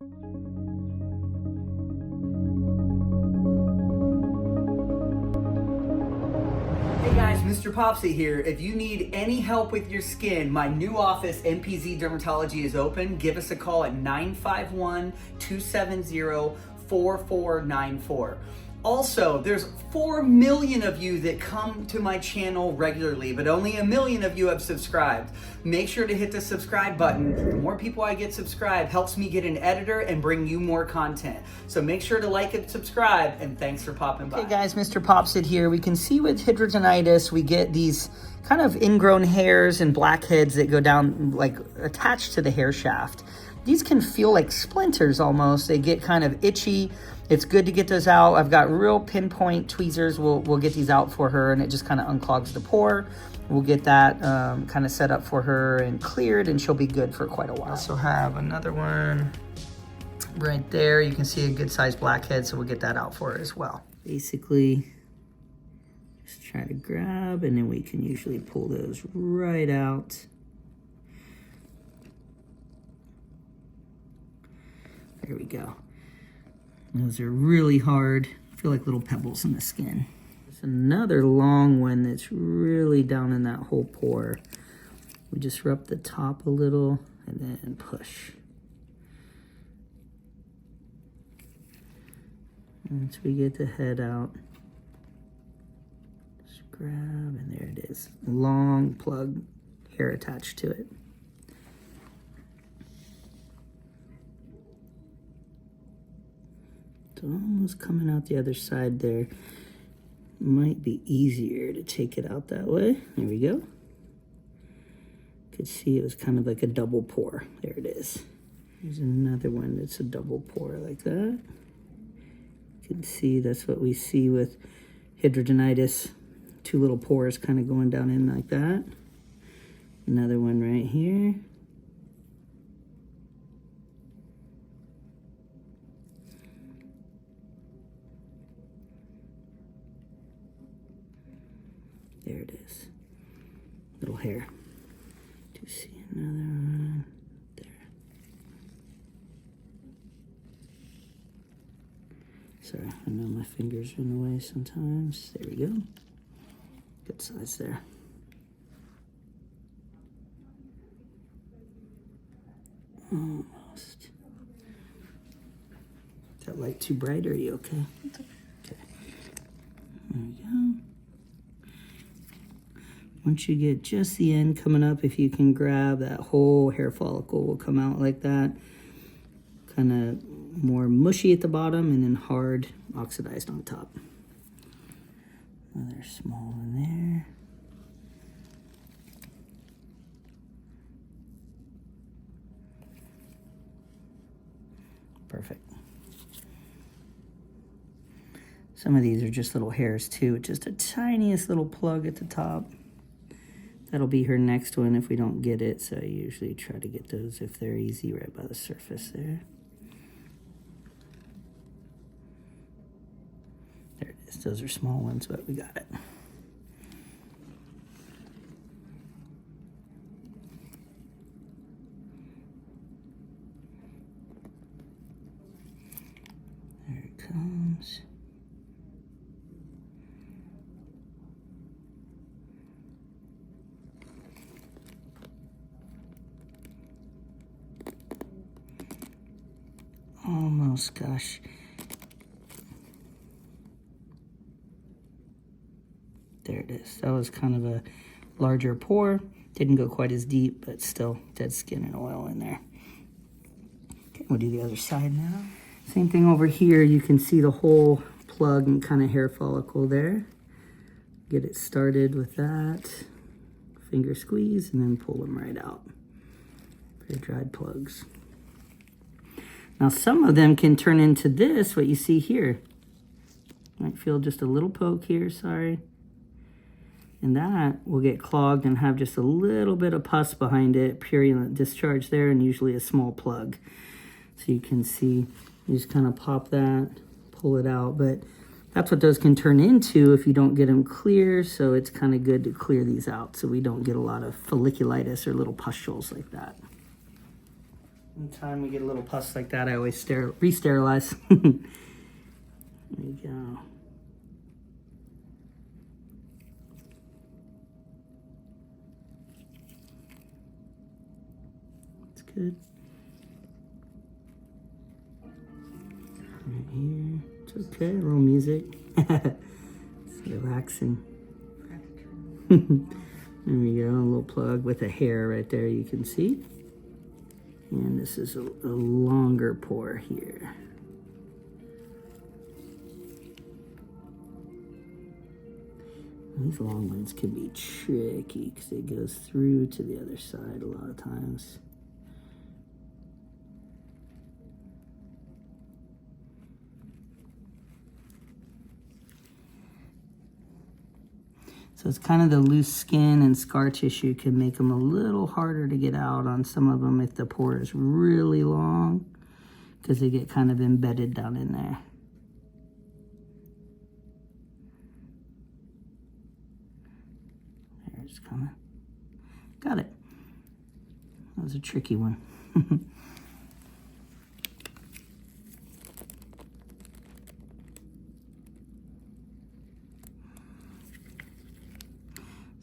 Hey guys, MrPopZit here. If you need any help with your skin, my new office, MPZ Dermatology, is open. Give us a call at 951-270-4494. Also, there's 4 million of you that come to my channel regularly, but only 1 million of you have subscribed. Make sure to hit the subscribe button. The more people I get subscribed helps me get an editor and bring you more content. So make sure to like and subscribe, and thanks for popping by. Hey guys, MrPopZit here. We can see with hidradenitis, we get these kind of ingrown hairs and blackheads that go down, like attached to the hair shaft. These can feel like splinters almost. They get kind of itchy. It's good to get those out. I've got real pinpoint tweezers. We'll get these out for her, and it just kind of unclogs the pore. We'll get that kind of set up for her and cleared, and she'll be good for quite a while. I also have another one right there. You can see a good sized blackhead, so we'll get that out for her as well. Basically, just try to grab, and then we can usually pull those right out. There we go. Those are really hard. I feel like little pebbles in the skin. There's another long one that's really down in that whole pore. We just rub the top a little and then push. Once we get the head out, just grab, and there it is. Long plug hair attached to it. It's almost coming out the other side there. Might be easier to take it out that way. There we go. Could see it was kind of like a double pore. There it is. Here's another one that's a double pore like that. You can see that's what we see with hidradenitis. 2 little pores kind of going down in like that. Another one right here. There it is. Little hair. Do you see another one? There. Sorry, I know my fingers are in the way sometimes. There we go. Good size there. Almost. Is that light too bright, or are you okay? Okay. There we go. Once you get just the end coming up, if you can grab, that whole hair follicle will come out like that. Kind of more mushy at the bottom and then hard oxidized on top. Another small one there. Perfect. Some of these are just little hairs too, just a tiniest little plug at the top. That'll be her next one if we don't get it, so I usually try to get those if they're easy right by the surface there. There it is. Those are small ones, but we got it. There it comes. Almost, gosh. There it is. That was kind of a larger pore. Didn't go quite as deep, but still dead skin and oil in there. Okay, we'll do the other side now. Same thing over here. You can see the whole plug and kind of hair follicle there. Get it started with that. Finger squeeze and then pull them right out. Very dried plugs. Now some of them can turn into this, what you see here. Might feel just a little poke here, sorry. And that will get clogged and have just a little bit of pus behind it, purulent discharge there, and usually a small plug. So you can see, you just kind of pop that, pull it out. But that's what those can turn into if you don't get them clear. So it's kind of good to clear these out so we don't get a lot of folliculitis or little pustules like that. Anytime we get a little pus like that, I always re-sterilize. There you go. That's good. Right here. It's okay, a little music. It's relaxing. There we go, a little plug with a hair right there you can see. And this is a longer pore here. These long ones can be tricky because it goes through to the other side a lot of times. So it's kind of the loose skin and scar tissue can make them a little harder to get out on some of them if the pore is really long, because they get kind of embedded down in there. There's coming. Got it. That was a tricky one.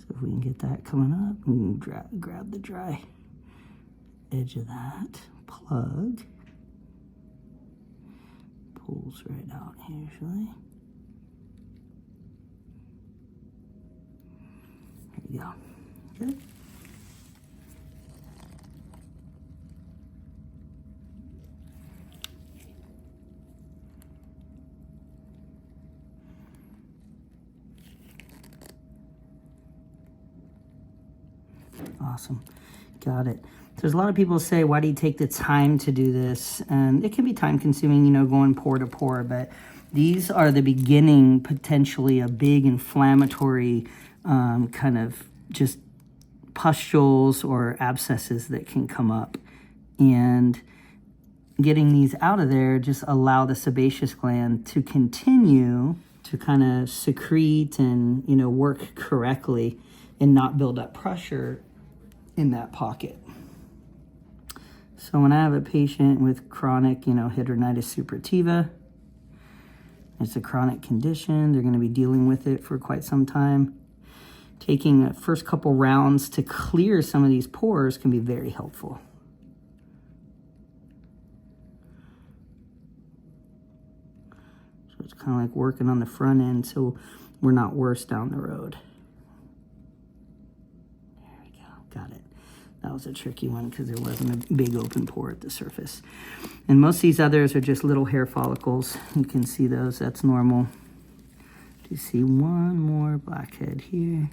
If we can get that coming up, we can grab the dry edge of that, plug, pulls right out usually. There we go. Good. Awesome. Got it. There's a lot of people say, why do you take the time to do this? And it can be time consuming, you know, going pore to pore, but these are the beginning, potentially a big inflammatory kind of just pustules or abscesses that can come up. And getting these out of there just allow the sebaceous gland to continue to kind of secrete and, you know, work correctly and not build up pressure in that pocket. So when I have a patient with chronic, you know, hidradenitis suppurativa, it's a chronic condition, they're going to be dealing with it for quite some time. Taking the first couple rounds to clear some of these pores can be very helpful. So it's kind of like working on the front end so we're not worse down the road. There we go, got it. That was a tricky one because there wasn't a big open pore at the surface. And most of these others are just little hair follicles. You can see those, that's normal. Do you see one more blackhead here?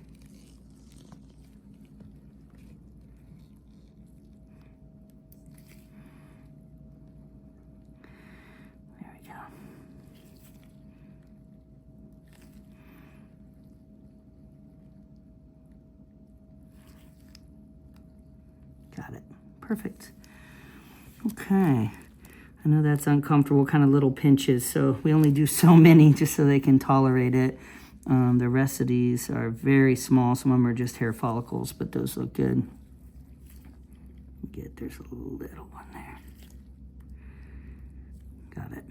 There we go. Got it. Perfect. Okay. I know that's uncomfortable, kind of little pinches, so we only do so many just so they can tolerate it. The rest of these are very small. Some of them are just hair follicles, but those look good. There's a little one there. Got it.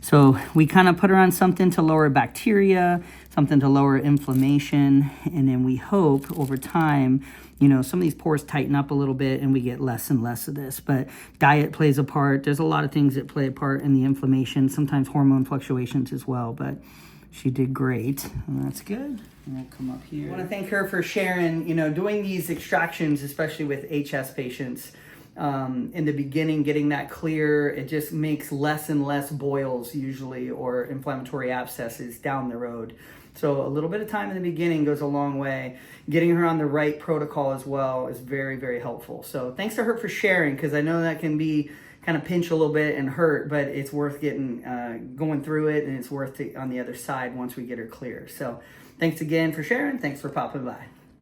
So we kind of put her on something to lower bacteria, something to lower inflammation, and then we hope over time, you know, some of these pores tighten up a little bit and we get less and less of this. But diet plays a part. There's a lot of things that play a part in the inflammation, sometimes hormone fluctuations as well, but she did great, and that's good. And I'll come up here. I want to thank her for sharing, you know, doing these extractions, especially with HS patients. In the beginning, getting that clear, it just makes less and less boils usually, or inflammatory abscesses down the road. So a little bit of time in the beginning goes a long way. Getting her on the right protocol as well is very, very helpful. So thanks to her for sharing, because I know that can be kind of pinch a little bit and hurt, but it's worth getting going through it, and it's worth it on the other side once we get her clear. So thanks again for sharing. Thanks for popping by.